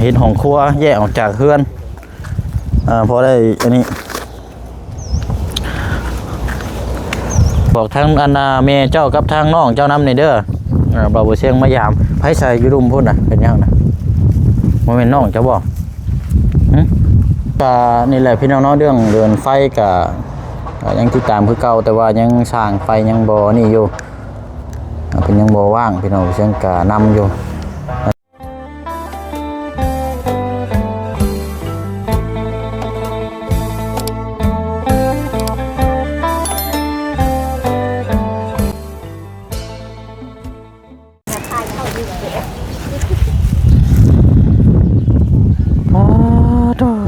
เฮ็ดห้องครัวแยกออกจากเฮือนพอได้อันนี้บอกทางอันแม่เจ้ากับทางน้องเจ้านำในเด้อบ่าวเชียงมายามไผใส่อยู่รุมพุ่นน่ะเป็นยังน่ะบ่แม่นน้องเจ้าบ่ก็นี่แหละพี่น้องเนาะเรื่องเรือนไฟก็ยังติดตามคือเก่าแต่ว่ายังสร้างไฟยังบ่นี่อยู่เป็นยังบ่ว่างพี่น้องเชียงก็นำอยู่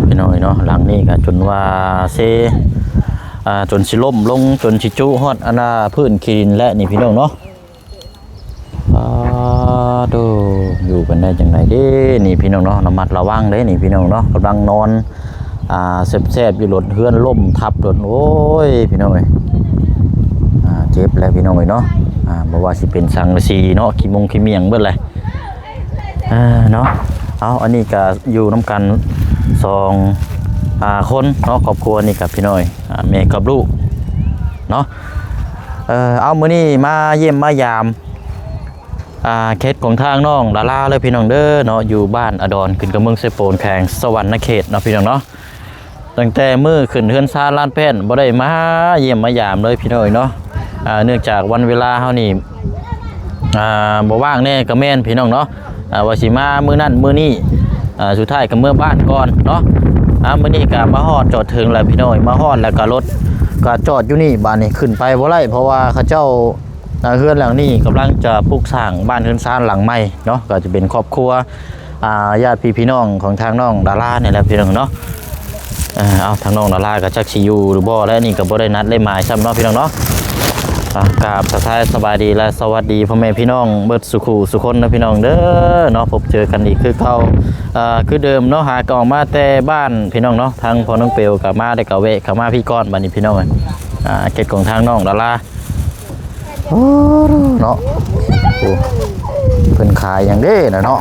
พี่น้อยเนาะหลังนี้ก็จนว่าเซจนสิล่มลงจนสิจุฮอดพื้นขี้ดินและนี่พี่น้องเนาะดูอยู่กันได้จังไดเด้นี่พี่น้องเนาะระมัดระวังเด้นี่พี่น้องเนาะกำลังนอนแซ่บๆอยู่รถเฮือนล่มทับรถโอ้ยพี่น้องเอ้ยเจ็บแล้วพี่น้องเอ้ยเนาะบ่ว่าสิเป็นสังกะสีเนาะขี้มงขี้เมียงเบิดเลยเนาะเอาอันนี้ก็อยู่น้ำกัน2คนเนาะครอบครัวนี่กับพี่น้อยแม่กับลูกเนาะเอามื้อนี้มาเยี่ยมมายามเขตของทางน้องดาราเลยพี่น้องเด้อเนาะอยู่บ้านอดรขึ้นกับเมืองเซโปนแข่งสวรรค์เขตเนาะพี่น้องเนาะตั้งแต่มื้อขึ้นเฮือนซาลานแป้นบ่ได้มาเยี่ยมมายามเลยพี่น้อยเนาะเนื่องจากวันเวลาเฮานี่บ่ว่างแน่ก็แม่นพี่น้องเนาะว่าสิมามื้อนั้นมื้อนี้สุดท้ายก็เมื่อบ้านก่อนเนาะมื้อนี้ก็มาฮอดจอดถึงแล้วพี่น้อยมาฮอดแล้วก็รถก็จอดอยู่นี่บ้านนี้ขึ้นไปบ่ได้เพราะว่าเขาเจ้าเฮือนหลังนี้กำลังจะปลูกสร้างบ้านเฮือนซ่านหลังใหม่เนาะก็จะเป็นครอบครัวญาติพี่น้องของทางน้องดาราเนี่ยแหละพี่น้องเนาะเอาทางน้องดาราก็จักสิอยู่หรือบ่และนี่ก็บ่ได้นัดได้หมายซ้ำเนาะพี่น้องเนาะกราบทักทายสบายดีและสวัสดีพ่อแม่พี่น้องเบิดสุขุสุคนนะพี่น้องเด้อเนาะพบเจอกันอีกคือเก่าคือเดิมเนาะหากออกมาแต่บ้านพี่น้องเนาะทางพ่อน้องเปียวกับมาได้กะเวะกับมาพี่ก้อนบัดนี้พี่น้องเก็บของทางน้องดาราเนาะเพิ่นขายอย่างเด้น่ะเนาะ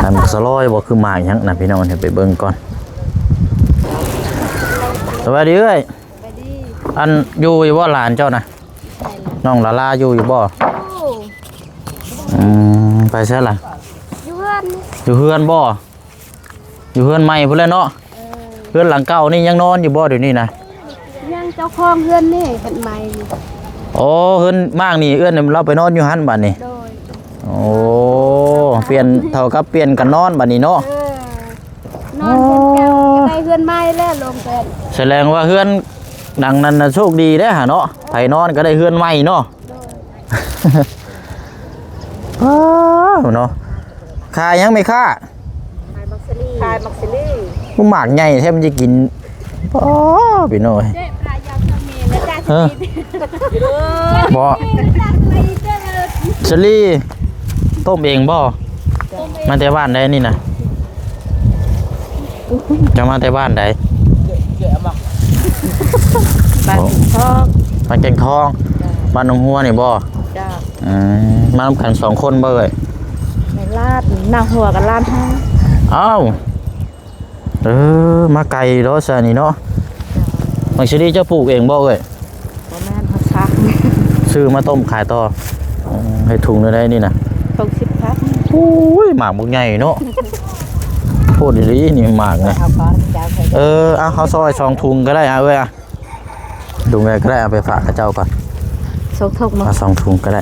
อันสลอยบ่คือหมากหยังน่ะพี่น้องเดี๋ยวไปเบิ่งก่อนสวัสดีเอ้ยอันอยู่บ่หลานเจ้าน่ะน้องดาราอยู่บ่ไปใช่ล่ะอยู่เฮือนบ่อยู่เฮือนใหม่พุ่นแล้วเนาะเฮือนหลังเก่านี่ยังนอนอยู่บ่เดี๋ยวนี้นะยังเจ้าของเฮือนนี่เฮ็ดใหม่โอ้เฮือนมากนี่เอื้อนเราไปนอนอยู่หั่นบัดนี้โอ้เปลี่ยนเท่ากับเปลี่ยนกันนอนบัดนี้เนาะนอนเฮือนเก่าได้เฮือนใหม่แล้วลงแป้นแสดงว่าเฮือนดังนั้นน่ะโชคดีเด้อหาเนาะไผนอนก็ได้เฮือนใหม่เนาะเนาะขายยังไม่ค่าขายมักซิลี่ขายมักซิลี่ผู้หมากใหญ่แท้มันจะกินพี่น้อยเจ๊ขายยาวทำเมนแล้วจ้าสิบ่เชอรี่ต้มเองบ่มาแต่บ้านได้นี่นะจะมาแต่บ้านได้บ้านทองบ้านแกงทองบ้านหนองหัวนี่บ่จ้ามาทำกัน2คนบ่เอ่ยในลาดหน้าหัวกับลาดห้องอ้าวมาไกลรถซะนี่เนาะบางชนิดจะปลูกเองบ่เอ่ยบ่แม่นเฮาซักซื้อมาต้มขายต่อให้ถุงได้นี่นะ60ครับโอ้ยหมากบ่ใหญ่เนาะพูดดีๆนี่หมากไงเอาซอย2ถุงก็ได้เอ้ยถุงอะไรก็ได้เอาไปฝากกับเจ้าก่อน2ถุงเนาะ2ถุงก็ได้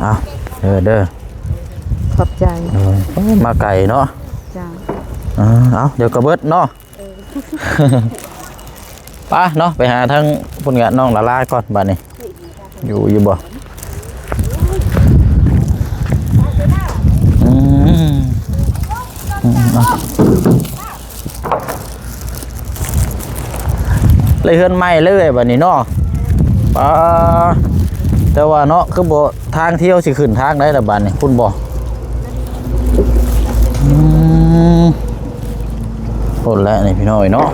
เอาเด้อขอบใจมาไก่เนาะจ้าเอาเดี๋ยวกระเบิดเนาะป้าเนาะไปหาทั้งพุ่นงานน้องละลาก่อนบ้านนี้อยู่บ่เลยเฮือนใหม่เลยบ้านนี้เนาะป้าแต่ว่าเนาะคือบ่ทางเที่ยวสิขึ้นทางได้ละบ้านนี้คุณบ่โอ้แล้วนี่พี่น้อยเนาะ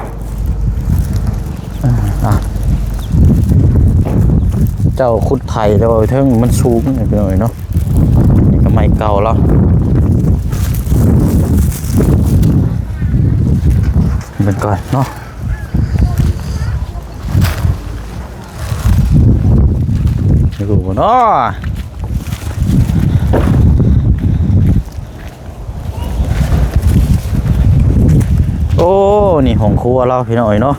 เจ้าคุดไทยแล้วเทิงมันสูงไปหน่อยเนาะนี่ก็ไม่เก่าแล้วเป็นก่อนเนาะดูเนาะโอ้นี่ห้องครัวเราพี่น้อยเนาะ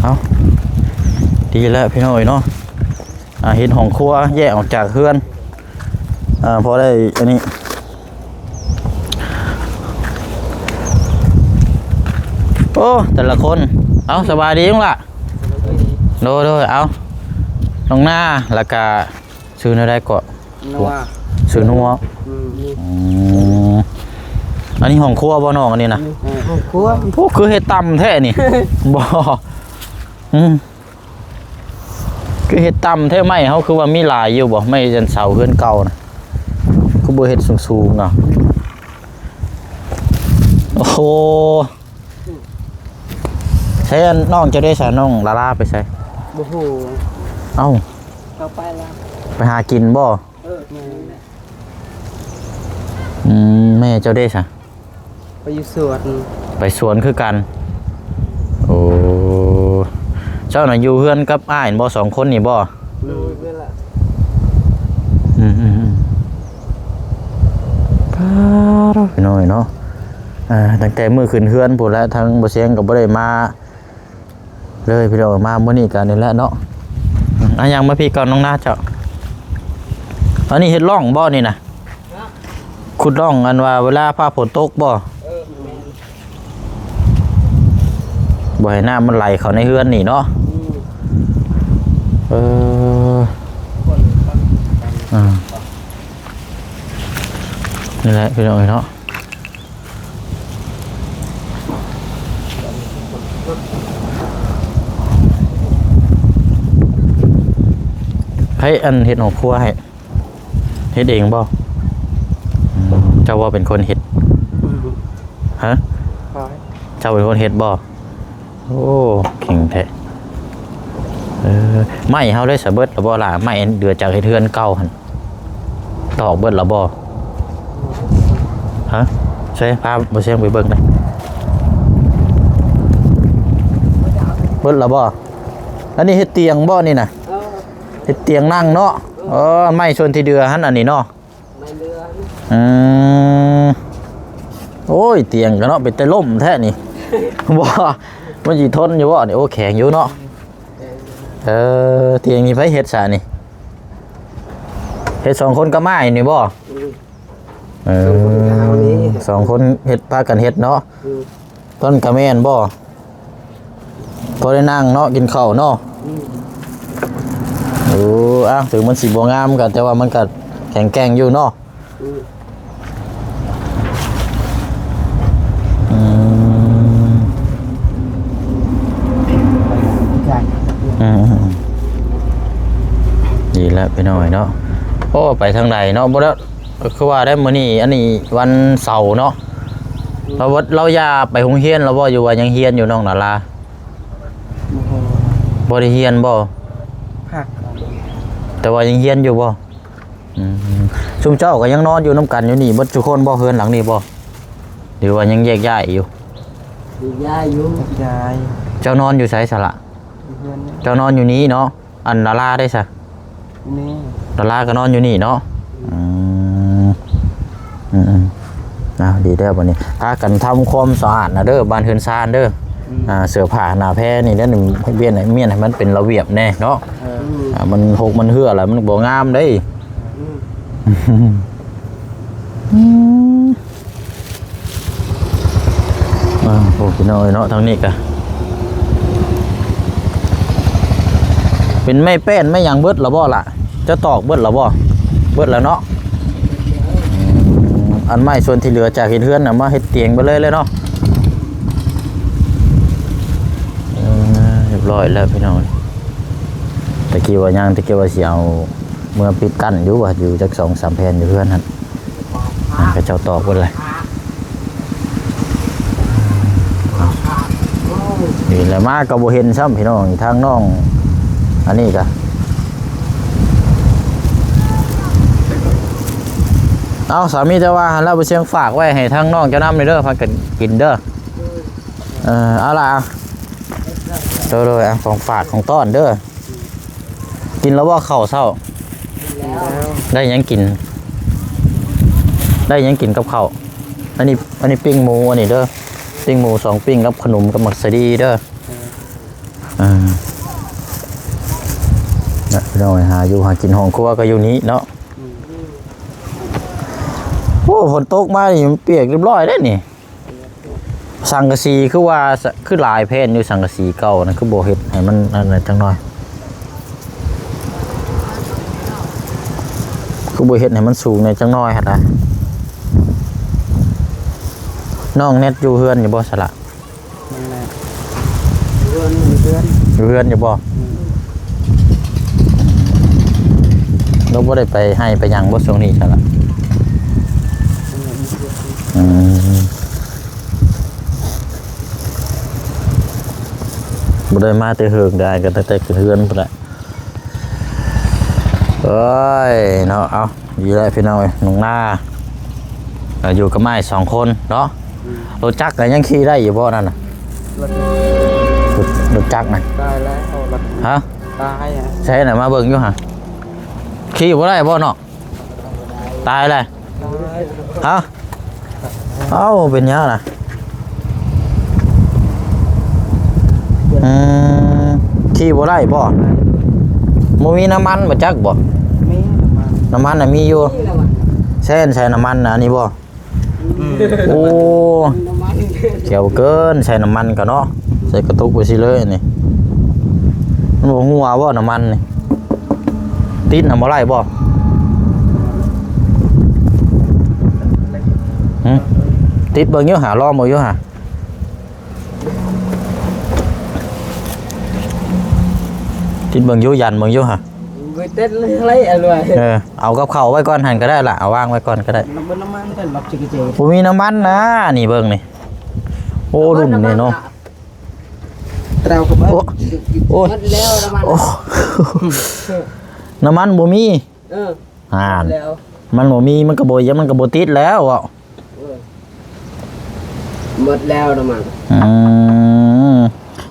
เอาดีแล้วพี่น้อยเนาะเห็นห้องครัวแยกออกจากเฮือนพอได้อันนี้โอ้แต่ละคนเอาสบายดีมั้งล่ะโดยเอาน้องหน้าแล้วก็ซื้อเนื้อได้ก่อนซื้อนัวอันนี้ห้องครัวบ่น้องอันนี้นะห้องครัวพวกคือเฮ็ดตำแท้นี่ บ่คือเฮ็ดตำแท้ไหมเขาคือว่ามีหลายอยู่บ่ไม่จันเสาเฮือนเก่านะคือบ่เฮ็ดสูงๆเนาะโอ้โหใช้น้องจะได้ใส่น้องลาลาไปใส่ บ่ฮู้ เอ้า เข้าไปแล้ว ไปหากินบ่แม่เจ้าได้ใส่ไปอยู่สวนไปสวนคือกันโอ้เจ้าน่ะอยู่เฮือนกับอ้ายบ่2คนนี่บ่นั่นแหละพี่น้อยเนาะตั้งแต่มื้อขึ้นเฮือนพู้นแล้วทั้งบ่เสียงก็บ่ได้มาเลยพี่น้องมามื้อนี้กันนี่แหละเนาะยังมาพี่ก่อนน้องนาเจ้าอันนี้เฮ็ดร่องบ่นี่น่ะขุดร่องอันว่าเวลาฟ้าฝนตกบ่บ่ให้น้ำมันไหลเข้าในเฮือนนี่เนาะนี่แหละพี่น้องเนาะให้อันเฮ็ดของครัวให้เฮ็ดเองบ่เจ้าว่าเป็นคนเฮ็ดฮะเจ้าเป็นคนเฮ็ดบ่โอ้เก่งแท้ไม้เฮาได้สะเบิดแล้วบ่ล่ะไม้เดือจากเฮ็ดเฮือนเก่าหั่นตอกเบิดแล้วบ่ฮะใช่พาบ่เสียงไปเบิ่งได้เบิดแล้วบ่อันนี้เฮ็ดเตียงบ่นี่น่ะเฮ็ดเตียงนั่งเนาะไม้ชนที่เดือหั่นอันนี้เนาะไม้เรือโอ้ยเตียงก็เนาะเป็นแต่ล่มแท้นี่บ่มันสิทนอยู่บ่นี่โอ้แข็งอยู่เนาะเตียงนี่ไผเฮ็ดซะนี่เฮ็ด2คนกับไม้นี่บ่2คนเฮ็ดพากันเฮ็ดเนาะต้นกะแม่นบ่พอได้นั่งเนาะกินข้าวเนาะถึงมันสิบ่งามกันแต่ว่ามันก็แข็งแกร่งอยู่เนาะดีแล้วพี่น้อยเนาะโอ้ไปทางใดเนาะบ่แล้วคือว่าได้มื้อนี้อันนี้วันเสาร์เนาะเราอย่าไปโรงเรียนเราบ่อยู่ว่ายังเรียนอยู่น้องนาลาบ่ได้เรียนบ่พักแต่ว่ายังเรียนอยู่บ่ชุมเจ้าก็ยังนอนอยู่น้ำกันอยู่นี่เบิดทุกคนบ่เฮือนหลังนี้บ่หรือว่ายังแยกย้ายอยู่ย้ายอยู่ย้ายเจ้านอนอยู่ไสซะล่ะเจ้านอนอยู่นี้เนาะอันนาลาได้ซะนี่นาลาก็นอนอยู่นี่เนาะดีเด้อบัดนี้พากันทำความสะอาดนะเด้อบ้านเฮือนซานเด้อเสื้อผ้าหน้าแพรนี่เด้อให้เบี้ยนให้เมียนให้มันเป็นระเบียบแน่เนาะมันหกมันเหือแล้วมันบ่งามเด้โอ้พี่น้อยเนาะทางนี้ก็เป็นไม้แป้นไม่หยังเบิดแล้วบ่ล่ะจะตอกเบิดแล้วบ่เบิดแล้วเนาะอันไม้ส่วนที่เหลือจากเฮ็ดเฮือนน่ะมาเฮ็ดเตียงไปเลยเนาะเรียบร้อยแล้วพี่น้องตะกี้ว่ายังตะกี้ว่าสิเอาเมื่อปิดกั้นอยู่ว่าอยู่จัก 2-3 แผ่นอยู่เฮือนหั่นก็เจ้าตอกเบิดเลยดี นี่แหละมาก็บ่เห็นซ้ำพี่น้องทางน้องอันนี้ก็เอาสามีจะว่าเราไปเชียงฝากไว้ให้ทางน้องเจ้าน้ำเลยเด้อพากันกินเด้อเอาล่ะโดยของฝากของต้อนเด้อกินแล้วว่าข้าวเช้าได้ยังกินกับข้าวอันนี้ปิ้งหมูอันนี้เด้อปิ้งหมู2ปิ้งกับขนมกับหมักสดีเด้อนะพี่น้องหาอยู่หากินห้องครัวก็อยู่นี้เนาะโอ้ฝนตกมานี่มันเปียกเรียบร้อยได้นี่สังกะสีคือว่าคือลายแผ่นอยู่สังกะสีเก่านะคือโบเฮ็ดให้มันอะไรจังหน่อยคือโบเฮ็ดให้มันสูงในจังหน่อยหั่นล่ะน้องเน็ตอยู่เฮือนอยู่บ่สละอยู่เฮือนอยู่บ่เราบ่ได้ไปให้ไปยังบ่ช่วงนี้สละบ่ได้มาแต่เฮิงได้ก็แต่ขึ้นเฮือนพุ่นแหละเอ้ยเนาะเอาอยู่แล้วพี่น้องเอ้ยน้องหน้าอยู่กับไม้2คนเนาะรถจักรยังขี่ได้อยู่บ่นั่นน่ะรถจักรน่ะตายแล้วรถ ฮะ ตายอ่ะ ใช่น่ะมาเบิ่งอยู่ฮะขี่บ่ได้บ่เนาะตายเลยฮะเอ้าเป็นยังน่ะขี่บ่ได้บ่บ่มีน้ำมันบ่จักบ่ มีน้ำมันน่ะมีอยู่ใช้น้ำมันน่ะอันนี้บ่โอ้เกี่ยวเกินใช้น้ำมันก็เนาะใส่กระตุกไปสิเลยนี่มันบ่หัวบ่น้ำมันนี่ติดน่ะบ่ไหลบ่ติดเบิ่งอยู่หาล้อมบ่อยู่หาติดเบิ่งอยู่ยันเบิ่งอยู่หาไปเต้นเลยอะไรเอากับข้าวไว้ก่อนหั่นก็ได้ล่ะเอาวางไว้ก่อนก็ได้น้ำมันแต่หลับจิกเจบ่มีน้ำมันนะนี่เบิ่งนี่โอ้ลุ่มนี่เนาะเราก็บ่โอ้แล้วน้ำมันบ่มีแล้วมันบ่มีมันก็บ่ยังมันก็บ่ติดแล้วอ่ะหมดแล้วน้ำมัน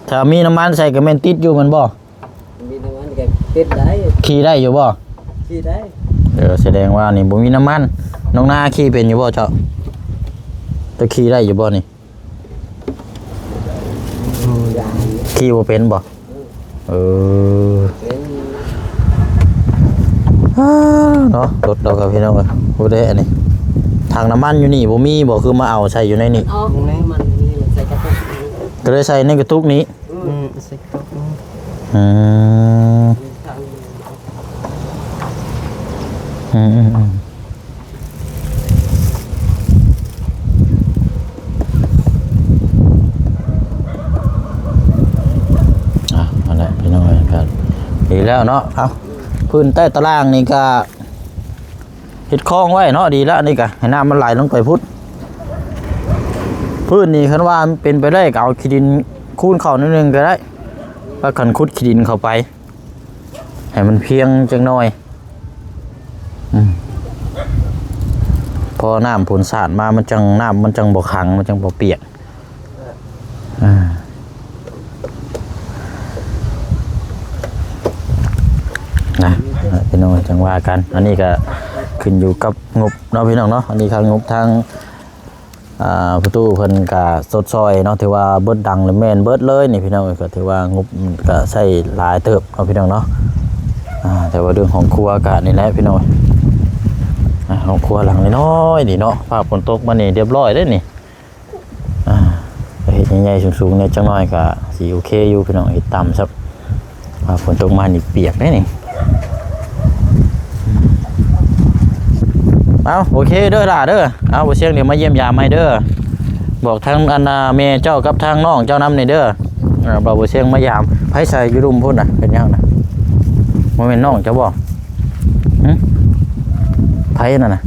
ถ้ามีน้ำมันใส่ก็แม่นติดอยู่มันบ่มีน้ำมันก็ติดได้ขี่ได้อยู่บ่ขี่ได้แสดงว่านี่บ่มีน้ำมันน้องนาขี่เป็นอยู่บ่เจ้าจะขี่ได้อยู่บ่นี่ขี่บ่เป็นบ่เนาะรถเรากับพี่น้องกันบ่ได้อันนี้ทางน้ำมันอยู่นี่บ่มีบ่คือมาเอาใส่อยู่ในนี่อ๋อมันนี่ใส่กระตุกก็เลยใส่ในกระตุกนี้ใส่กระตุกอะไรพี่น้องครับดีแล้วเนาะเอาพื้นใต้ตารางนี่ก็เห็ดคลองไว้เนาะดีแล้วนี่ก็ให้น้ำมันไหลลงไปพุทธพื้นนี่คันว่าเป็นไปได้ก็เอาขี้ดินคูนเข้านิดนึงก็ได้แล้วคันคุดขี้ดินเข้าไปให้มันเพียงจังหน่อยพอน้ำผลสาดมามันจังน้ำมันจังบ่ขังมันจังบ่เปียกนะพี่น้องจังว่ากันอันนี้ก็ขึ้นอยู่กับงบเนาะพี่น้องเนาะอันนี้ครับงบทางประตูเพิ่นก็สดซอยเนาะถือว่าเบิดดังหรือแม่นเบิดเลยนี่พี่น้องก็ถือว่างบก็ใช้หลายเติบเนาะพี่น้องเนาะแต่ว่าเรื่องของครัวก็นี่แหละพี่น้องของครัวหลังน้อยนี่เนาะภาพฝนตกมานี่เรียบร้อยได้นี่เฮ็ดใหญ่ๆสูงๆเนี่ยจังน้อยก็สิโอเคอยู่พี่น้องเฮ็ดต่ำซับฝนตกมานี่เปียกได้นี่เอาโอเคเด้อล่ะเด้อเอาบ่เสียงเดี๋ยวมาเยี่ยมยามให้เด้อบอกทางอันแม่เจ้ากับทางน้องเจ้านำนี่เด้อบ่เสียงมายามไผใส่อยู่รุมพุ่นน่ะเป็นยังน่ะบ่แม่นน้องเจ้าบ่ไผนั่นน่ะ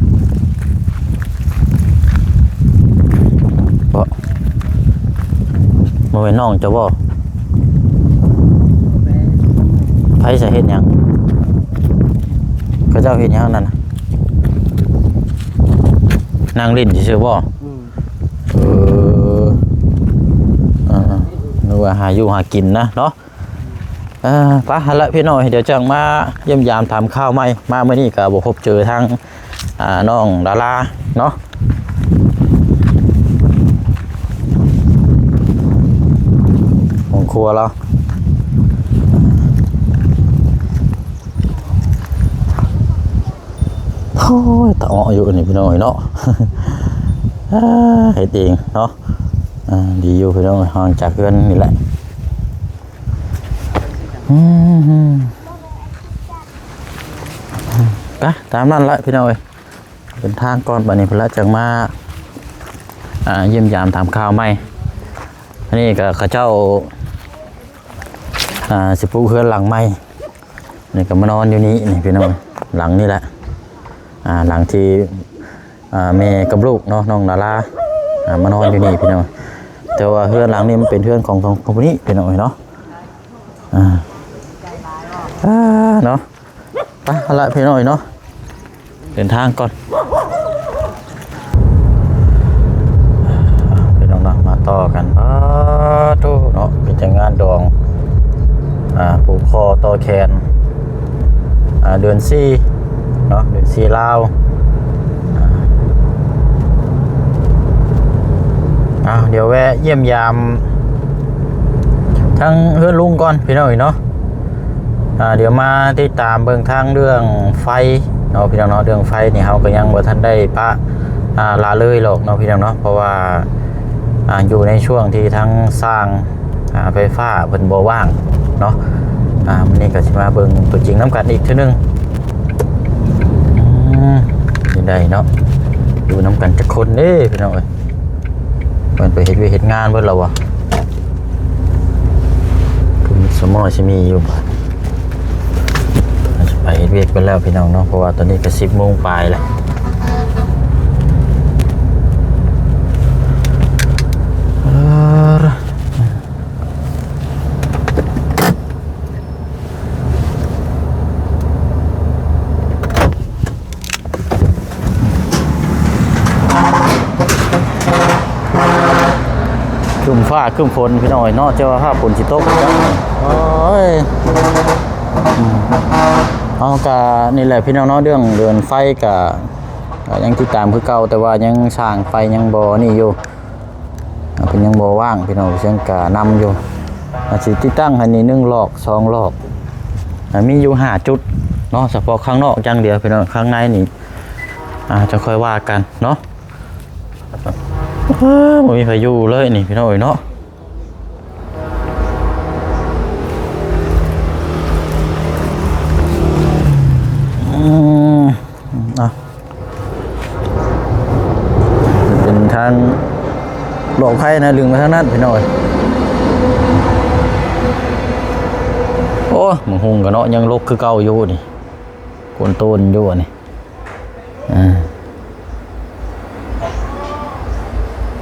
บ่แม่นน้องเจ้าบ่ จะเฮ็ดหยังเขาเจ้าเฮ็ดหยังนั่นน่ะนั่งเล่นซื่อๆบ่ เออนึกว่าหาอยู่หากินนะเนาะไปหั่นละพี่น้อยเดี๋ยวจังมาเยี่ยมยามถามข้าวใหม่มาเมื่อนี้ก็บ่พบเจอทางน้องดาราเนาะของครัวเราโอ้ยตะอ้ออยู่นี่พี่น้อยเนาะ เฮ็ดเองเนาะดีอยู่พี่น้องห่างจากเพื่อนนี่แหละไปตามนั้นละพี่น้องเป็นทางก่อนบัดนี้เพิ่นละจังมาเยี่ยมยามถามข่าวใหม่อันนี้ก็เขาเจ้าสิปลูกเฮือนหลังใหม่นี่ก็มานอนอยู่นี่นี่พี่น้องหลังนี่แหละหลังที่แม่กับลูกเนาะน้องดารามานอนอยู่นี่พี่น้องแต่ว่าเฮือนหลังนี้มันเป็นเฮือนของคนนี้พี่น้องเนาะเนาะไปเอาละพี่น้องเนาะเดินทางก่อนพี่น้องเนาะมาต่อกันตู้เนาะเป็นจังงานดองผูกคอต่อแขนเดือน4เนาะเดือน4ลาวเดี๋ยวแวะเยี่ยมยามทั้งเพื่อนลุงก่อนพี่น้องเนาะเดี๋ยวมาติดตามเบิ่งทางเรื่องไฟเนาะพี่น้องเนาะเรื่องไฟนี่เราก็ยังบ่ทันได้ปะลาเลยหรอกเนาะพี่น้องเนาะเพราะว่าอยู่ในช่วงที่ทั้งสร้างไฟฟ้าเพิ่นบ่ว่างเนาะมื้อนี้ก็สิมาเบิ่งตัวจริงนำกันอีกเทื่อนึงนี่ได้เนาะอยู่นำกันจักคนเด้พี่น้องมันไปเฮ็ดงานเบิดแล้ววะคือสมอสิมีอยู่บ่ไปเฮ็ดเวียกไปแล้วพี่น้องเนาะเพราะว่าตอนนี้ก็10 โมงปลายแล้วครึ้มฟ้าครึ้มฝนพี่น้อยเนาะเจ้าว่าฝนสิตกโอ้ยเอากะนี่แหละพี่น้องเนาะเรื่องเดินไฟกะยังติดตามคือเก่าแต่ว่ายังสร้างไฟยังบ่นี่อยู่เป็นยังบ่ว่างพี่น้องเชิงกะนำอยู่สิติดตั้งให้นี่1 หลอก 2 หลอกมีอยู่5 จุดเนาะเฉพาะข้างนอกอย่างเดียวพี่น้องข้างในนี่จะค่อยว่ากันเนาะบ่มีไฟอยู่เลยนี่พี่น้องเนาะเป็นทางหลอกไฟนะลึงมาทางนั้นพี่น้องโอ้มึงหุงกันเนาะยังลกคือเก่าอยู่นี่โกนโตนอยู่นี่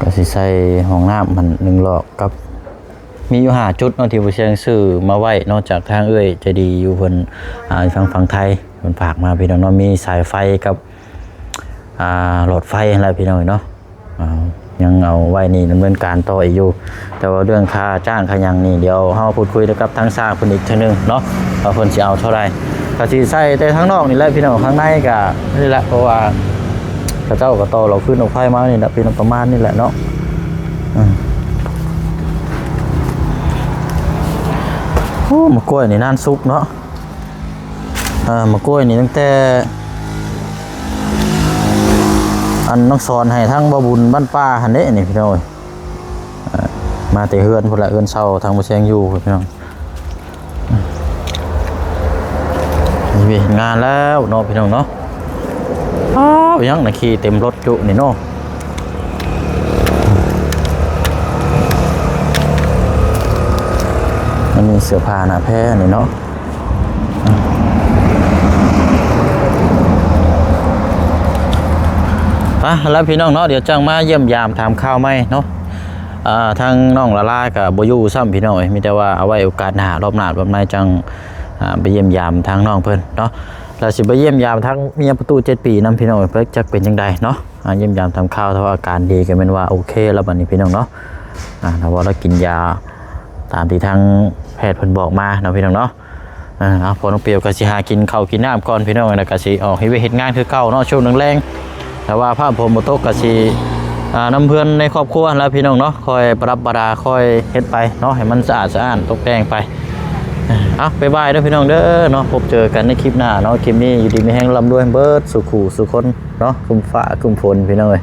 ก็สิใส่ห้องน้ำมัน1 หลอกกับมีอยู่5 จุดเนาะที่ผู้เชี่ยวซื้อมาไว้นอกจากทางใจดีอยู่เพิ่นฝั่งไทยเพิ่นฝากมาพี่น้องเนาะมีสายไฟกับหลอดไฟอะไรพี่น้องเนาะยังเอาไว้นี่ดำเนินการต่ออีกอยู่แต่ว่าเรื่องค่าจ้างค่าหยังนี่เดี๋ยวเฮาพูดคุยกับทางสร้างเพิ่นอีกเทื่อนึงเนาะว่าเพิ่นสิเอาเท่าใดก็สิใส่แต่ทางนอกนี่แหละพี่น้องข้างในก็นี่แหละเพราะว่าพระเจ้าก็ต่อเราขึ้นเอาไฟมานี่แหละพี่น้องประมาณนี่แหละเนาะโอ้มะกล้วยนี่นานซุกเนาะมะกล้วยนี่ตั้งแต่อันน้องสอนให้ทั้งบ่บุญบ้านป้าหันเด้นี่พี่น้องมาแต่เฮือนพุ่นละเฮือนเช่าทางบ่แซงอยู่พี่น้องนี่งานแล้วเนาะพี่น้องเนาะยังน่ะขี่เต็มรถจุนี่เนาะมันมีเสื้อผ้าหน้าแพร่นี่เนาะแล้วพี่น้องเนาะเดี๋ยวจังมาเยี่ยมยามถามข้าวไหมเนาะทางน้องละลากับโบยูซ้ำพี่น้องมีแต่ว่าเอาไว้โอกาสหน้ารอบหน้ารอบในจัง ไปเยี่ยมยามทางน้องเพิ่นเนาะเราสิไปเยี่ยมยามทั้งเมียประตู7 ปีนํพี่น้องเพิ่นจักเป็นจังไดเนาะเยี่ยมยามทำข้าวถ้าว่าอาการดีก็แม่นว่าโอเคแล้วบัดนี้พี่น้องเนาะถ้าว่าเรากินยาตามที่ทางแพทย์เพิ่นบอกมาเนาะพี่น้องเนาะเอาพอน้องเปียวก็สิหากินข้าวกินน้ำก่อนพี่น้องแล้วก็สิออกให้ไปเฮ็ดงานคือเก่าเนาะช่วงแรงๆแต่ว่าภาพผมบ่ตกก็สินํเพื่อนในครอบครัวแล้วพี่น้องเนาะคอยปรับประดาคอยเฮ็ดไปเนาะให้มันสะอาดสะอ้านตกแต่งไปเอาไปบายเด้อพี่น้องเด้อเนาะพบเจอกันในคลิปหน้าเนาะคลิปนี้อยู่ดีมีแห้งลำด้วยเบิดสุขูสุคนเนาะคุมฟ้าคุมฝนพี่น้องเอ้ย